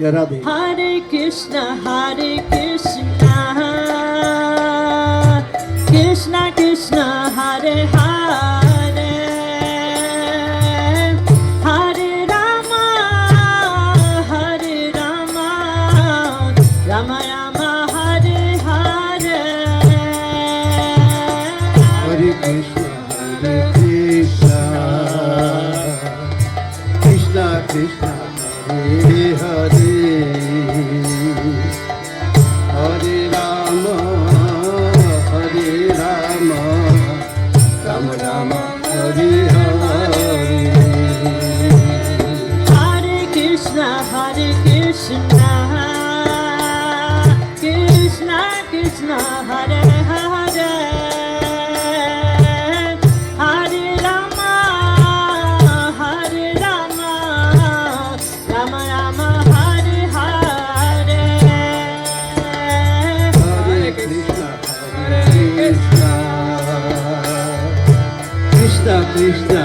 Radhe. Hare Krishna, Krishna Krishna, Hare Hare, Hare Rama, Rama Rama, Hare Hare. Hare Krishna, Krishna Krishna, Hare Hare, Hare Rama, Rama Rama, Hare Hare. Hare Krishna, Krishna Krishna, Hare Hare, Hare Rama, Rama Rama, Hare Hare. Hare Krishna, Krishna Krishna,